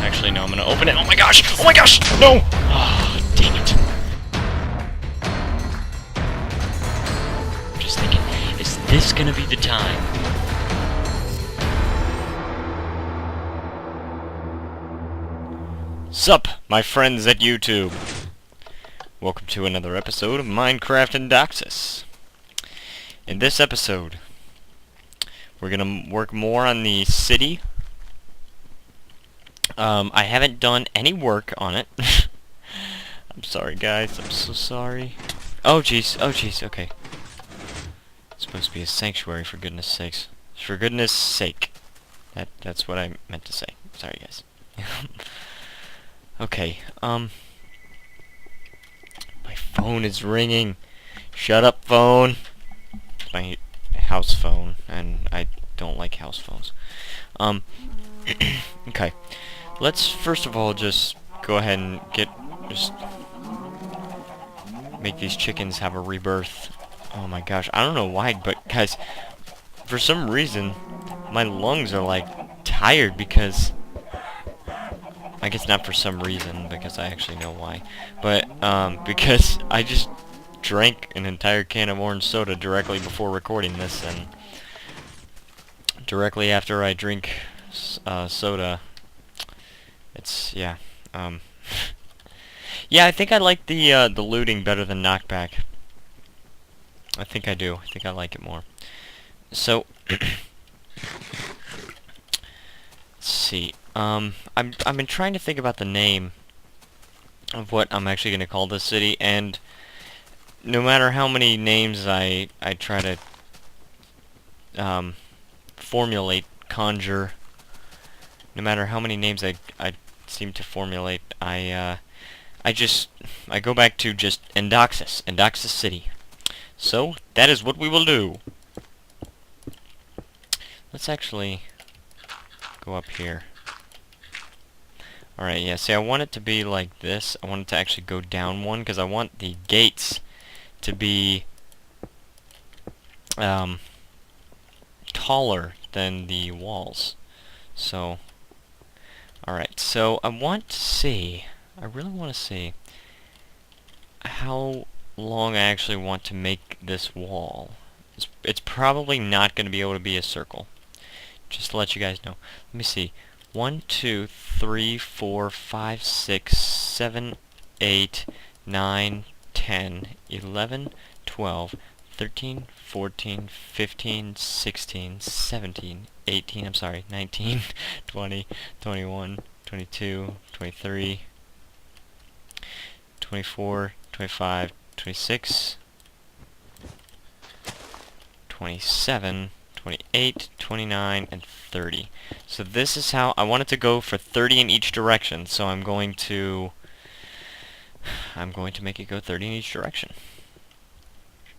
Actually, no, I'm gonna open it. Oh my gosh! Oh my gosh! No! Oh, dang it. I'm just thinking, is this gonna be the time? Sup, my friends at YouTube. Welcome to another episode of Minecraft Endoxas. In this episode, we're gonna work more on the city. I haven't done any work on it. I'm sorry, guys. I'm so sorry. Oh, jeez. Oh, jeez. Okay. It's supposed to be a sanctuary, for goodness sakes. For goodness sake. That's what I meant to say. Sorry, guys. Okay. My phone is ringing. Shut up, phone. It's my house phone, and I don't like house phones. Okay. Let's first of all just go ahead and make these chickens have a rebirth. Oh my gosh, I don't know why, but guys, for some reason, my lungs are like tired because, I guess not for some reason, because I actually know why, but because I just drank an entire can of orange soda directly before recording this, and directly after I drink soda, it's, yeah, yeah, I think I like the looting better than knockback. I think I do. I think I like it more. So, let's see. I've been trying to think about the name of what I'm actually going to call this city, and no matter how many names I try to formulate, conjure, no matter how many names I seem to formulate, I go back to just Endoxas City. So, that is what we will do. Let's actually go up here. Alright, yeah, see, I want it to be like this. I want it to actually go down one, because I want the gates to be taller than the walls. So, alright, so I really want to see how long I actually want to make this wall. It's probably not going to be able to be a circle. Just to let you guys know. Let me see. 1, 2, 3, 4, 5, 6, 7, 8, 9, 10, 11, 12, 13, 14, 15, 16, 17, 18, I'm sorry, 19, 20, 21, 22, 23, 24, 25, 26, 27, 28, 29, and 30. So this is how I want it to go for 30 in each direction. So I'm going to make it go 30 in each direction,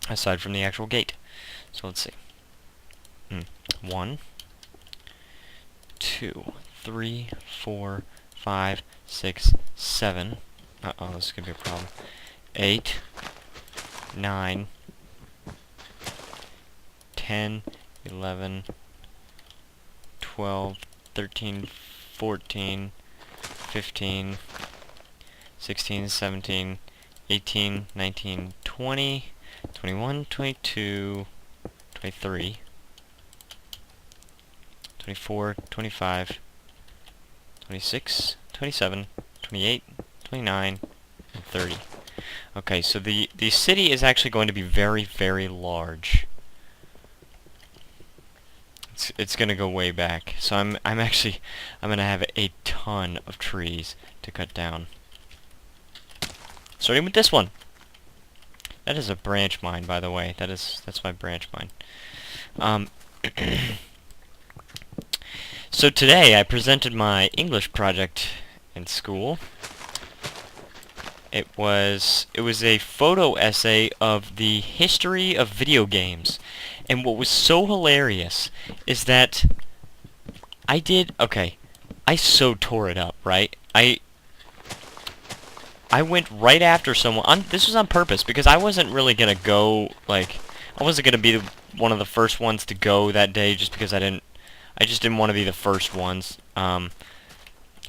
aside from the actual gate. So let's see. 1, 2, 3, 4, 5, 6, 7. Uh-oh, this is gonna be a problem. 8, 9, 10, 11, 12, 13, 14, 15, 16, 17, 18, 19, 20, 21, 22, 23, 24, 25, 26, 27, 28, 29, and 30. Okay, so the city is actually going to be very, very large. It's gonna go way back. So I'm gonna have a ton of trees to cut down. Starting with this one. That is a branch mine, by the way. That's my branch mine. So today I presented my English project in school. It was a photo essay of the history of video games. And what was so hilarious is that I so tore it up, right? I went right after someone. This was on purpose, because I wasn't really gonna go, like, I wasn't gonna be one of the first ones to go that day, just because I just didn't want to be the first ones.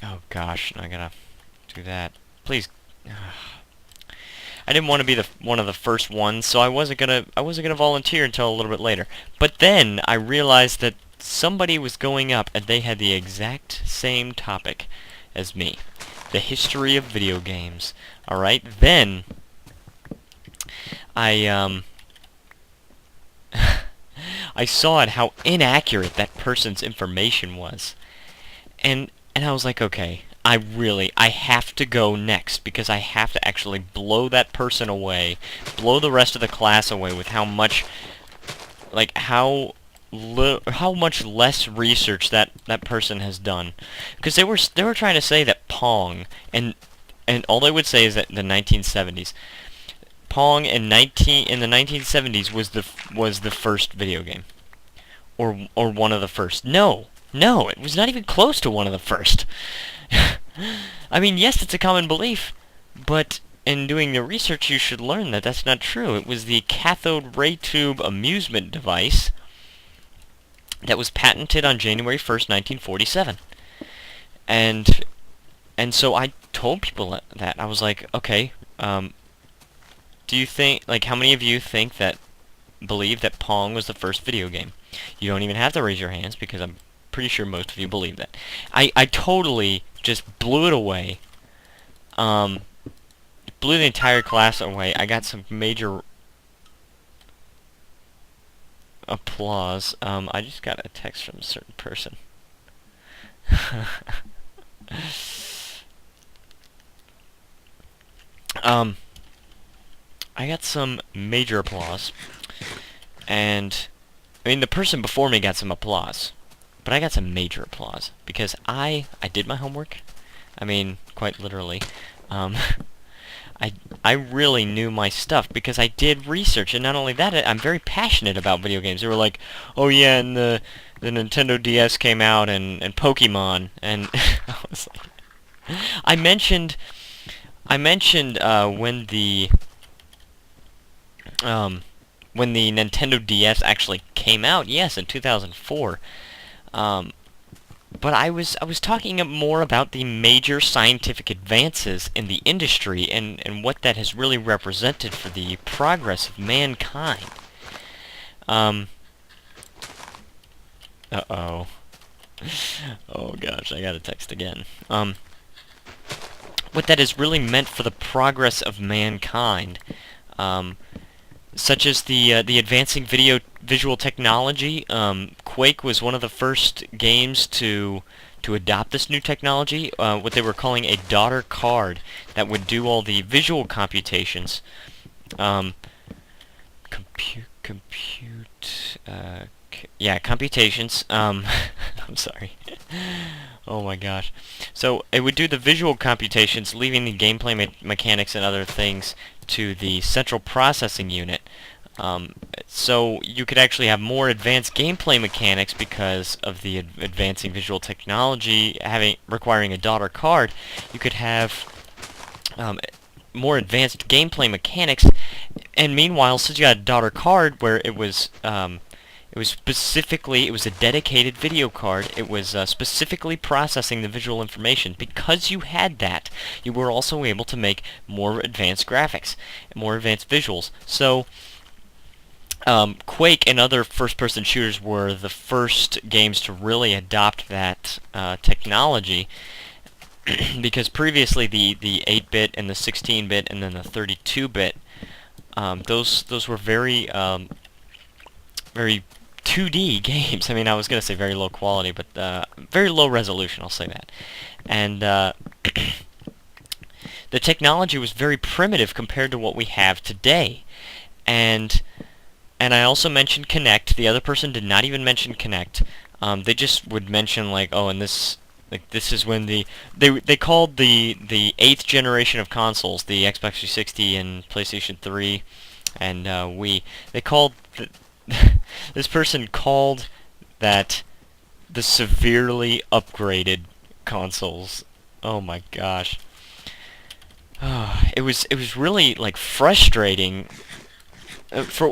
Oh gosh, I gotta do that. Please. I didn't want to be one of the first ones, so I wasn't gonna volunteer until a little bit later. But then I realized that somebody was going up and they had the exact same topic as me. The history of video games. Alright, then I I saw it how inaccurate that person's information was. And I was like, okay, I have to go next, because I have to actually blow that person away, blow the rest of the class away with how much, like, how much less research that person has done. Because they were trying to say that Pong, and all they would say is that the 1970s, Pong in the 1970s was the first video game, or one of the first. No, it was not even close to one of the first. I mean, yes, it's a common belief, but in doing the research, you should learn that that's not true. It was the cathode ray tube amusement device that was patented on January 1st, 1947. And so I told people that. I was like, okay, do you think, like, how many of you believe that Pong was the first video game? You don't even have to raise your hands, because I'm pretty sure most of you believe that. I totally just blew it away. Blew the entire class away. I got some major applause. I just got a text from a certain person. I got some major applause, and I mean, the person before me got some applause, but I got some major applause because I did my homework. I mean, quite literally. I really knew my stuff because I did research, and not only that, I'm very passionate about video games. They were like, "Oh yeah, and the Nintendo DS came out, and Pokemon," and I was like, I mentioned when the Nintendo DS actually came out, yes, in 2004. But I was talking more about the major scientific advances in the industry and what that has really represented for the progress of mankind. Uh-oh. Oh gosh, I got a text again. What that has really meant for the progress of mankind. Such as the advancing visual technology. Quake was one of the first games to adopt this new technology, what they were calling a daughter card that would do all the visual computations. Computations. I'm sorry. Oh my gosh. So it would do the visual computations, leaving the gameplay mechanics and other things to the central processing unit. So you could actually have more advanced gameplay mechanics because of the advancing visual technology requiring a daughter card. You could have more advanced gameplay mechanics, and meanwhile, since you got a daughter card where it was a dedicated video card. It was specifically processing the visual information. Because you had that, you were also able to make more advanced graphics, more advanced visuals. So, Quake and other first-person shooters were the first games to really adopt that technology. Because previously the 8-bit and the 16-bit and then the 32-bit, those were very 2D games. I mean, I was going to say very low quality, but very low resolution, I'll say that. And the technology was very primitive compared to what we have today. And I also mentioned Kinect. The other person did not even mention Kinect. They just would mention, like, oh, and this is when they called the 8th generation of consoles, the Xbox 360 and PlayStation 3 and Wii. They called this person called that the severely upgraded consoles. Oh my gosh. It was really, like, frustrating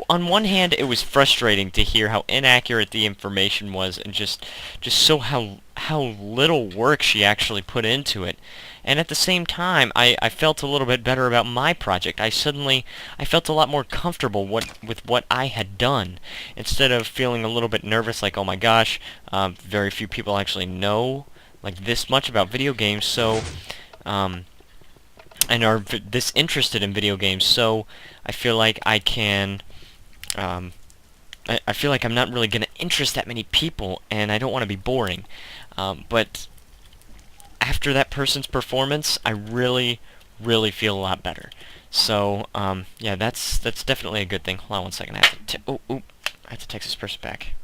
on one hand, it was frustrating to hear how inaccurate the information was, and just so how little work she actually put into it. And at the same time, I felt a little bit better about my project. I felt a lot more comfortable with what I had done, instead of feeling a little bit nervous, like, oh my gosh, very few people actually know like this much about video games, so and are this interested in video games, so I feel like I can, I feel like I'm not really going to interest that many people, and I don't want to be boring. But after that person's performance, I really, really feel a lot better. So, yeah, that's definitely a good thing. Hold on one second. I have to text this person back.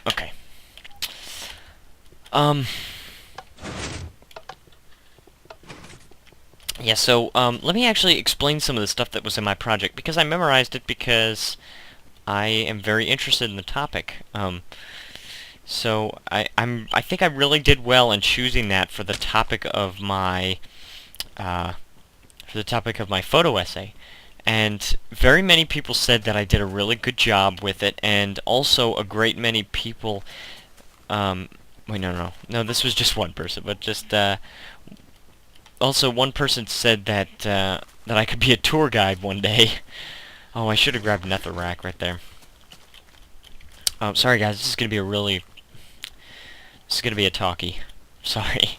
Okay. Yeah, so, let me actually explain some of the stuff that was in my project, because I memorized it because I am very interested in the topic. So, I think I really did well in choosing that for the topic of my, photo essay. And very many people said that I did a really good job with it, and also a great many people, wait, no, this was just one person, but just, also one person said that, that I could be a tour guide one day. Oh, I should have grabbed netherrack right there. Sorry guys, this is gonna be a talkie. Sorry.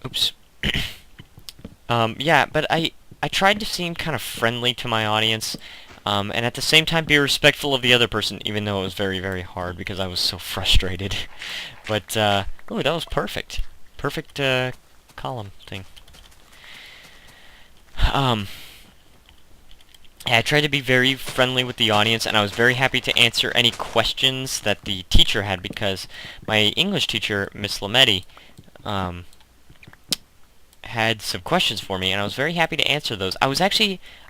Oops. Yeah, but I tried to seem kind of friendly to my audience, and at the same time be respectful of the other person, even though it was very, very hard because I was so frustrated. But, oh, that was perfect. Perfect, column thing. I tried to be very friendly with the audience, and I was very happy to answer any questions that the teacher had, because my English teacher, Miss Lametti, had some questions for me, and I was very happy to answer those. I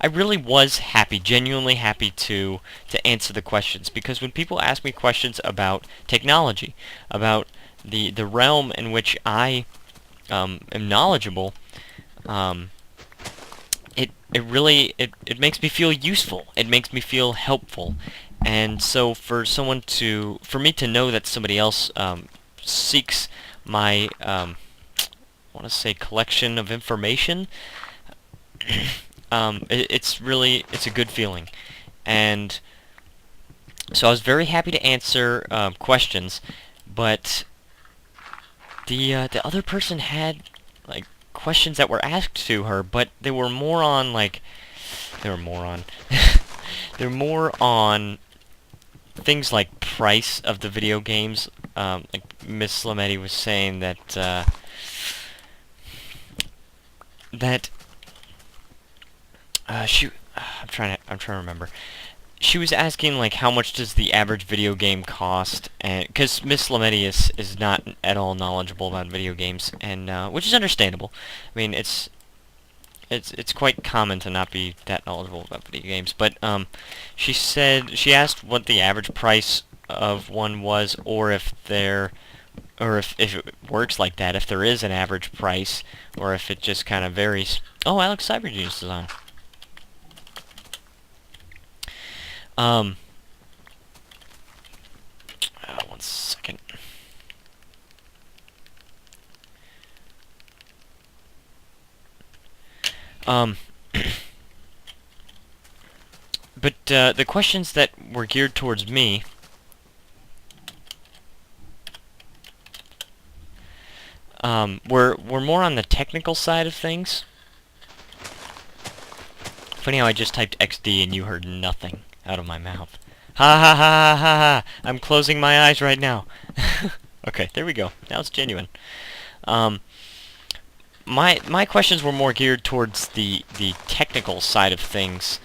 really was happy, genuinely happy to answer the questions, because when people ask me questions about technology, about the realm in which I am knowledgeable, it makes me feel useful. It makes me feel helpful. And so for me to know that somebody else seeks my I want to say collection of information, it's a good feeling. And so I was very happy to answer questions, but the other person had like questions that were asked to her, but they were more on they're more on things like price of the video games. Like Miss Lametti was saying that I'm trying to remember. She was asking like how much does the average video game cost, and because Miss Lametti is not at all knowledgeable about video games, and which is understandable. I mean, it's quite common to not be that knowledgeable about video games, but she asked what the average price of one was, or if it works like that, if there is an average price, or if it just kind of varies. Oh, Alex Cybergenius is on. One second. But the questions that were geared towards me were more on the technical side of things. Funny how I just typed XD and you heard nothing out of my mouth. Ha ha ha ha ha! I'm closing my eyes right now. Okay, there we go. Now it's genuine. My questions were more geared towards the technical side of things,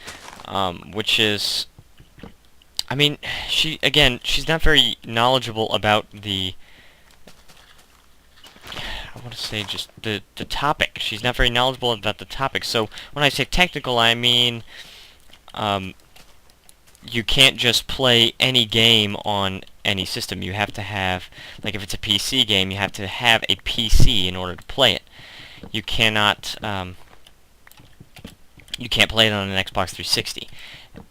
which is, I mean, she's not very knowledgeable about the, I want to say just the topic. She's not very knowledgeable about the topic. So when I say technical, I mean you can't just play any game on any system. You have to have, like if it's a PC game, you have to have a PC in order to play it. You cannot, you can't play it on an Xbox 360.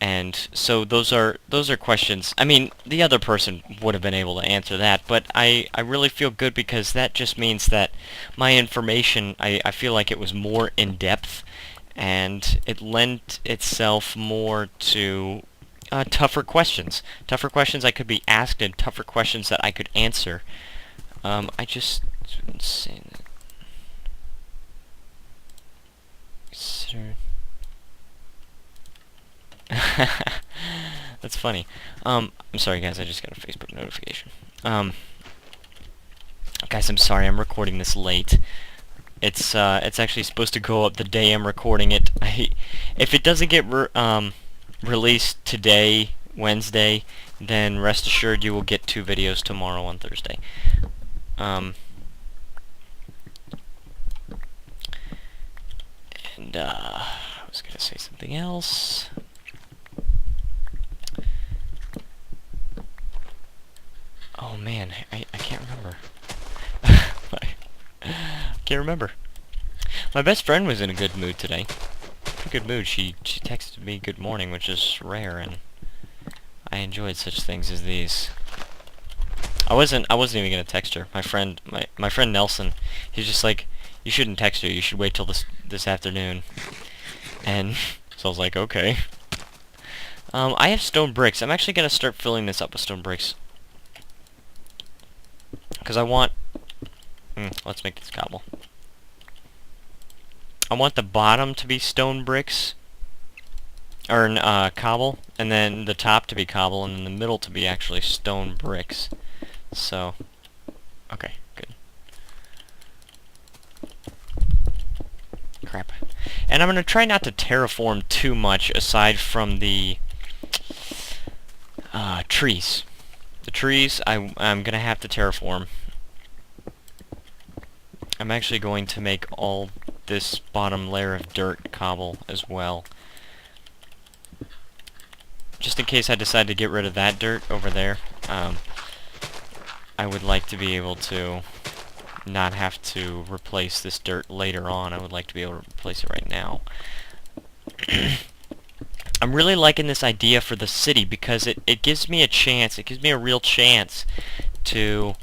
And so those are questions. I mean, the other person would have been able to answer that, but I really feel good because that just means that my information, I feel like it was more in-depth, and it lent itself more to tougher questions. Tougher questions I could be asked and tougher questions that I could answer. I just... Consider... That's funny. I'm sorry guys, I just got a Facebook notification. Guys, I'm sorry, I'm recording this late. It's actually supposed to go up the day I'm recording it. If it doesn't get released today, Wednesday, then rest assured you will get 2 videos tomorrow on Thursday. And I was gonna say something else. Oh man, I can't remember. I can't remember. My best friend was in a good mood today. Pretty good mood. She texted me good morning, which is rare, and I enjoyed such things as these. I wasn't even gonna text her. My friend Nelson, he's just like, you shouldn't text her. You should wait till this afternoon. And so I was like, okay. I have stone bricks. I'm actually gonna start filling this up with stone bricks. Because I want... let's make this cobble. I want the bottom to be stone bricks. Or cobble. And then the top to be cobble. And then the middle to be actually stone bricks. So... okay, good. Crap. And I'm going to try not to terraform too much aside from the... trees. The trees, I'm going to have to terraform. I'm actually going to make all this bottom layer of dirt cobble as well. Just in case I decide to get rid of that dirt over there, I would like to be able to not have to replace this dirt later on. I would like to be able to replace it right now. I'm really liking this idea for the city because it gives me a chance, it gives me a real chance to...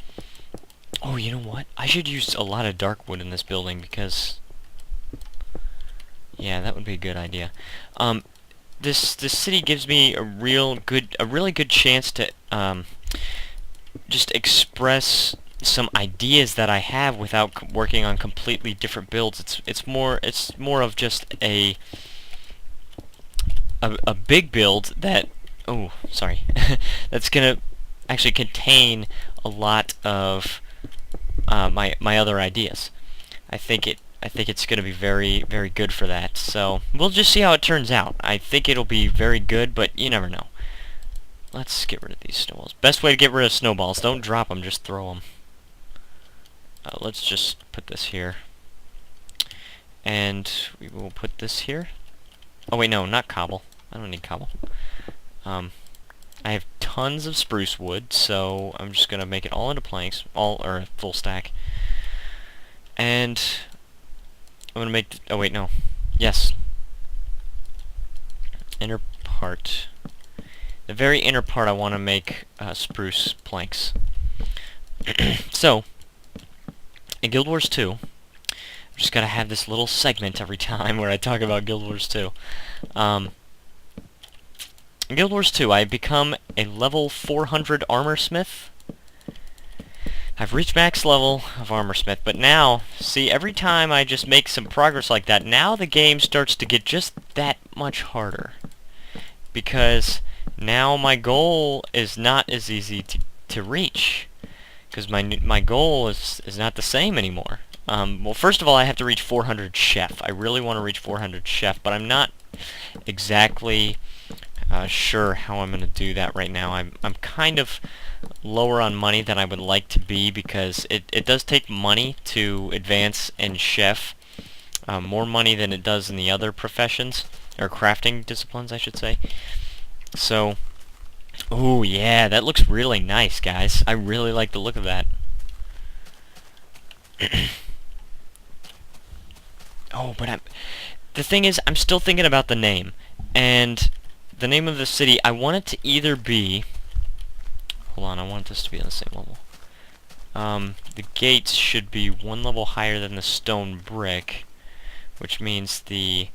Oh, you know what? I should use a lot of dark wood in this building because... yeah, that would be a good idea. This city gives me a really good chance to just express some ideas that I have without working on completely different builds. It's more of just a big build that, oh, sorry, that's gonna actually contain a lot of my other ideas. I think it's gonna be very, very good for that. So we'll just see how it turns out. I think it'll be very good, but you never know. Let's get rid of these snowballs. Best way to get rid of snowballs: don't drop them, just throw them. Let's just put this here, and we will put this here. Oh wait, no, not cobble. I don't need cobble. I have tons of spruce wood, so I'm just gonna make it all into planks, or a full stack. And I'm gonna make... oh wait, no. Yes. Inner part. The very inner part I want to make spruce planks. So, in Guild Wars 2, I'm just gotta have this little segment every time where I talk about Guild Wars 2. In Guild Wars 2, I become a level 400 armor smith. I've reached max level of armor smith, but now, see, every time I just make some progress like that, now the game starts to get just that much harder. Because now my goal is not as easy to reach. Because my goal is not the same anymore. Well, first of all, I have to reach 400 chef. I really want to reach 400 chef, but I'm not exactly sure how I'm gonna do that right now. I'm kind of lower on money than I would like to be, because it does take money to advance in chef. More money than it does in the other professions, or crafting disciplines, I should say. So, ooh, yeah, that looks really nice, guys. I really like the look of that. Oh, but the thing is, I'm still thinking about the name. And the name of the city, I want it to either be... Hold on, I want this to be on the same level. The gates should be one level higher than the stone brick, which means the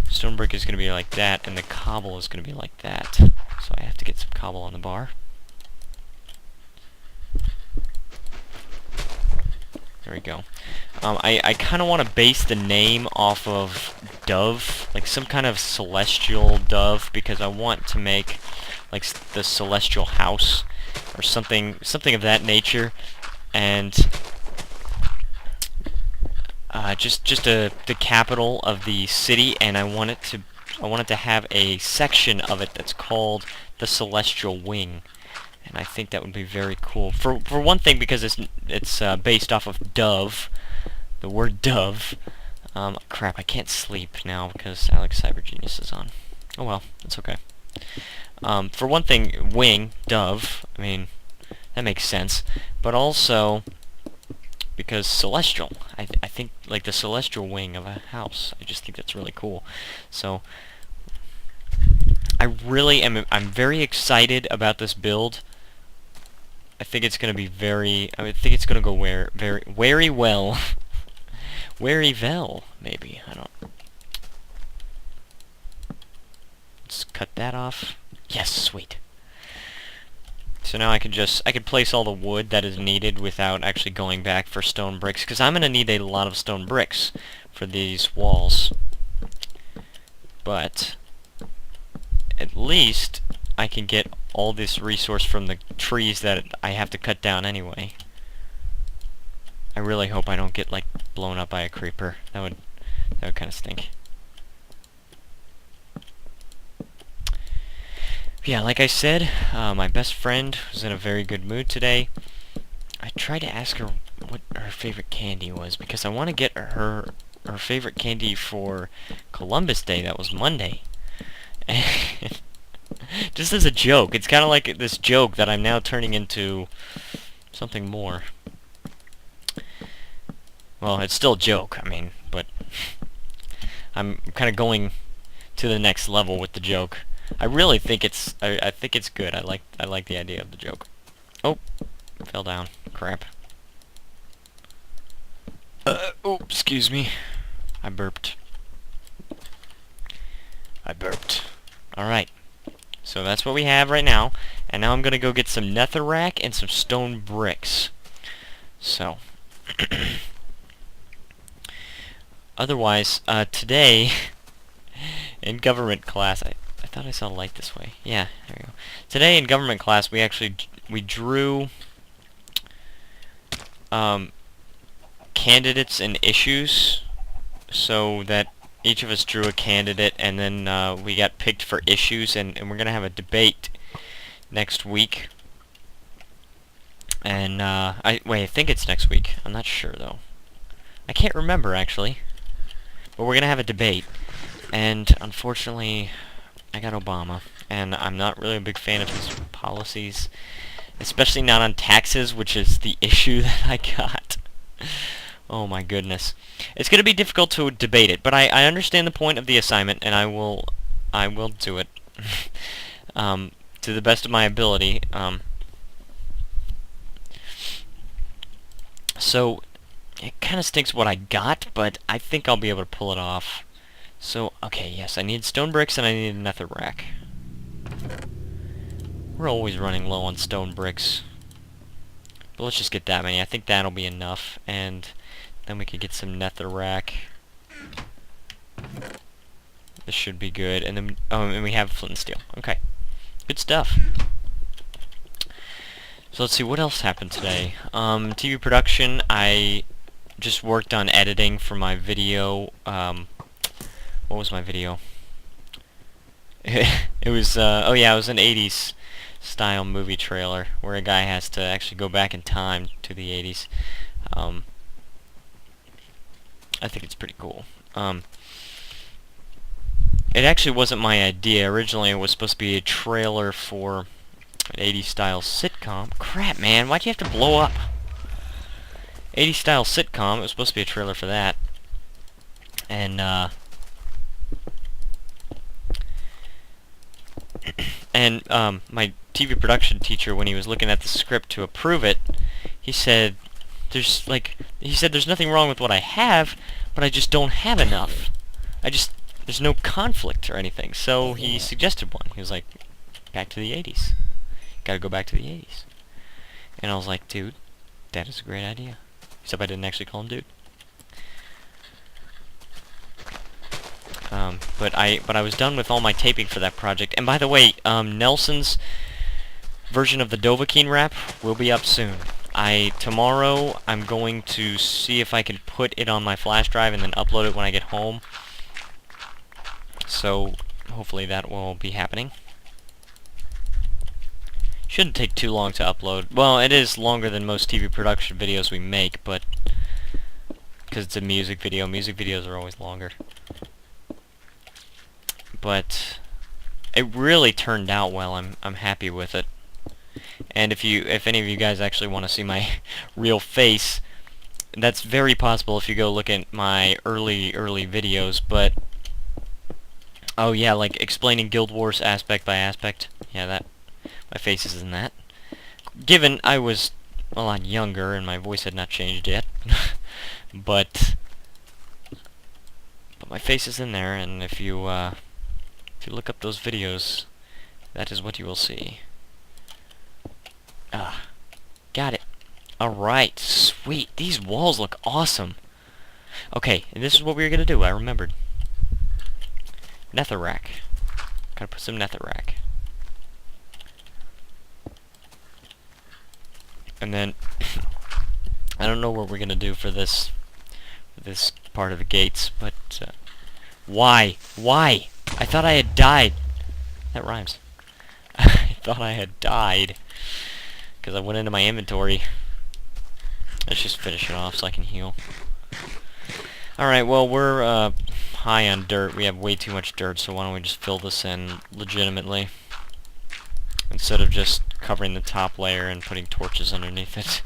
stone brick is going to be like that, and the cobble is going to be like that. So I have to get some cobble on the bar. There we go. I kind of want to base the name off of dove, like some kind of celestial dove, because I want to make like the celestial house or something of that nature, and just the capital of the city, and I want it to have a section of it that's called the Celestial Wing. And I think that would be very cool. For one thing, because it's based off of dove, the word dove. Crap, I can't sleep now because Alex Cyber Genius is on. Oh well, that's okay. For one thing, wing, dove, I mean, that makes sense. But also, because celestial, I think, like the celestial wing of a house. I just think that's really cool. So, I'm very excited about this build. I think it's gonna be I think it's gonna go very well. Very well, maybe. I don't. Let's cut that off. Yes, sweet. So now I could place all the wood that is needed without actually going back for stone bricks, because I'm gonna need a lot of stone bricks for these walls. But at least I can get all this resource from the trees that I have to cut down anyway. I really hope I don't get, like, blown up by a creeper. That would kind of stink. Yeah, like I said, my best friend was in a very good mood today. I tried to ask her what her favorite candy was, because I want to get her favorite candy for Columbus Day. That was Monday. Just as a joke. It's kind of like this joke that I'm now turning into something more. Well, it's still a joke, I mean, but I'm kind of going to the next level with the joke. I really think I think it's good. I like the idea of the joke. Oh, fell down. Crap. Oh, excuse me. I burped. Alright. So that's what we have right now. And now I'm gonna go get some netherrack and some stone bricks. So. Otherwise, today, in government class, I thought I saw a light this way. Yeah, there we go. Today in government class, we drew candidates and issues, so that each of us drew a candidate, and then we got picked for issues, and we're gonna have a debate next week. And I think it's next week. I'm not sure though. I can't remember actually. But we're gonna have a debate, and unfortunately, I got Obama, and I'm not really a big fan of his policies, especially not on taxes, which is the issue that I got. Oh my goodness. It's gonna be difficult to debate it, but I understand the point of the assignment, and I will do it to the best of my ability. So it kind of stinks what I got, but I think I'll be able to pull it off. So, okay, yes, I need stone bricks and I need a netherrack. We're always running low on stone bricks. But let's just get that many. I think that'll be enough, and then we could get some netherrack. This should be good, and then and we have flint and steel. Okay, good stuff. So let's see, what else happened today? TV production, I just worked on editing for my video. What was my video? It was, oh yeah, it was an 80s style movie trailer where a guy has to actually go back in time to the 80s. Um, I think it's pretty cool. It actually wasn't my idea. Originally, it was supposed to be a trailer for an 80s style sitcom. Crap, man, why'd you have to blow up? 80s style sitcom, it was supposed to be a trailer for that. And, my TV production teacher, when he was looking at the script to approve it, he said, there's nothing wrong with what I have, but I just don't have enough. There's no conflict or anything. So he suggested one. He was like, back to the 80s. Gotta go back to the 80s. And I was like, dude, that is a great idea. Except I didn't actually call him dude. But I was done with all my taping for that project. And by the way, Nelson's version of the Dovahkiin rap will be up soon. Tomorrow I'm going to see if I can put it on my flash drive and then upload it when I get home. So hopefully that will be happening. Shouldn't take too long to upload. Well, it is longer than most TV production videos we make, but because it's a music video, music videos are always longer. But it really turned out well. I'm happy with it. And if any of you guys actually want to see my real face, that's very possible if you go look at my early videos. But oh yeah, like explaining Guild Wars aspect by aspect. Yeah, that my face is in that. Given I was a lot younger and my voice had not changed yet, but my face is in there, and if you look up those videos, that is what you will see. Got it. Alright, sweet. These walls look awesome. Okay, and this is what we were gonna do, I remembered. Netherrack. Gotta put some netherrack. And then, I don't know what we're gonna do for this part of the gates, but, why? Why? I thought I had died. That rhymes. I thought I had died. Because I went into my inventory. Let's just finish it off so I can heal. Alright, well, we're high on dirt. We have way too much dirt, so why don't we just fill this in legitimately. Instead of just covering the top layer and putting torches underneath it.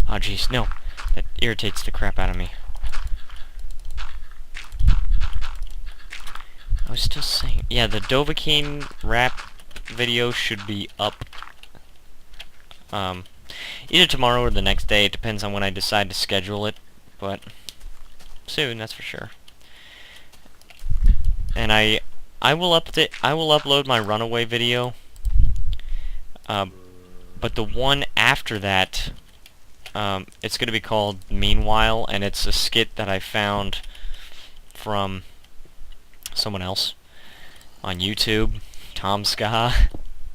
Oh, jeez, no. That irritates the crap out of me. I was still saying... Yeah, the Dovahkiin rap video should be up either tomorrow or the next day. It depends on when I decide to schedule it, but soon, that's for sure. And I will upload my runaway video, but the one after that, it's going to be called Meanwhile, and it's a skit that I found from someone else on YouTube, Tom Ska.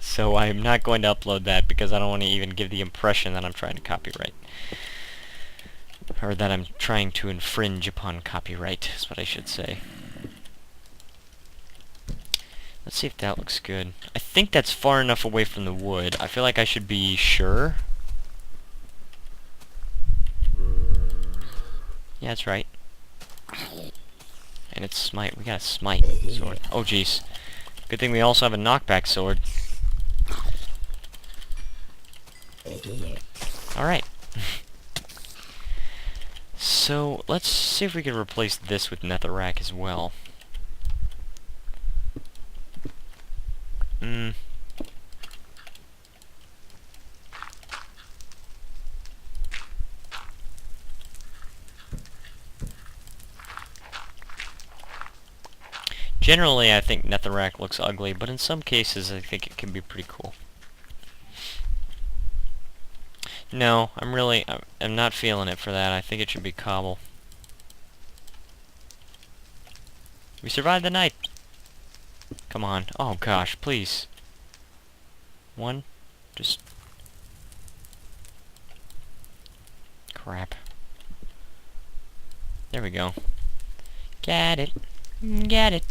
So I'm not going to upload that because I don't want to even give the impression that I'm trying to copyright. Or that I'm trying to infringe upon copyright, is what I should say. Let's see if that looks good. I think that's far enough away from the wood. I feel like I should be sure. Yeah, that's right. And it's smite. We got a smite sword. Oh, jeez. Good thing we also have a knockback sword. Alright. So, let's see if we can replace this with netherrack as well. Generally, I think netherrack looks ugly, but in some cases, I think it can be pretty cool. No, I'm not feeling it for that. I think it should be cobble. We survived the night. Come on. Oh gosh, please. One. Just... crap. There we go. Got it. Got it.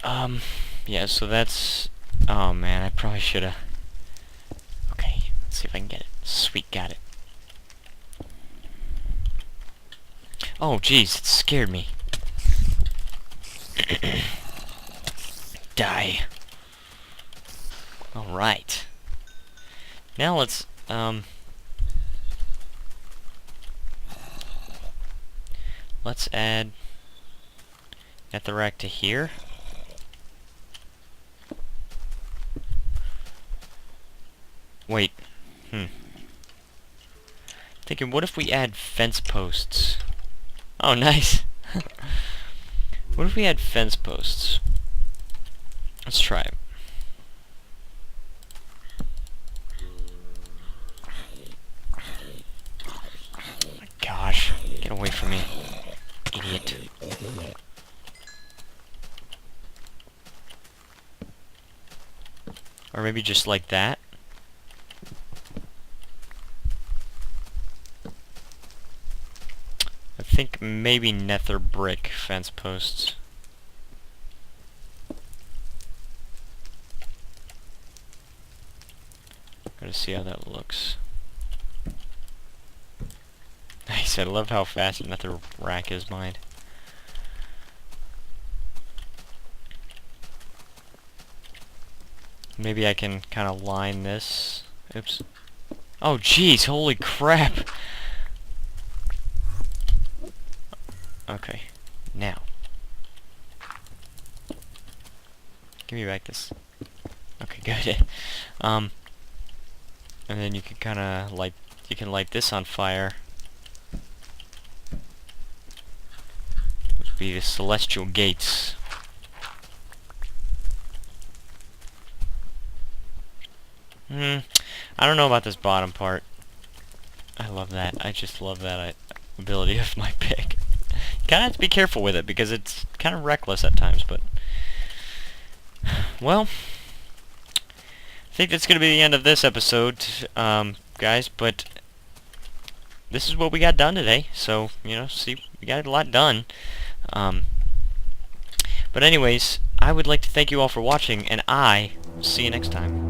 Yeah, so that's... Oh, man, I probably should've... Okay, let's see if I can get it. Sweet, got it. Oh, jeez, it scared me. Die. Alright. Now let's, let's add netherrack to here. Wait. Thinking, what if we add fence posts? Oh, nice. What if we had fence posts? Let's try it. Oh my gosh. Get away from me. Idiot. Or maybe just like that. I think maybe nether brick fence posts. Gotta see how that looks. Nice, I love how fast nether rack is mined. Maybe I can kind of line this. Oops. Oh jeez, holy crap! Okay, now. Give me back this. Okay, good. And then you can kind of light, you can light this on fire. This would be the celestial gates. I don't know about this bottom part. I love that. I just love that ability of my pick. You kind of have to be careful with it because it's kind of reckless at times, but... Well, I think that's going to be the end of this episode, guys, but this is what we got done today, so, you know, see, we got a lot done. But anyways, I would like to thank you all for watching, and I will see you next time.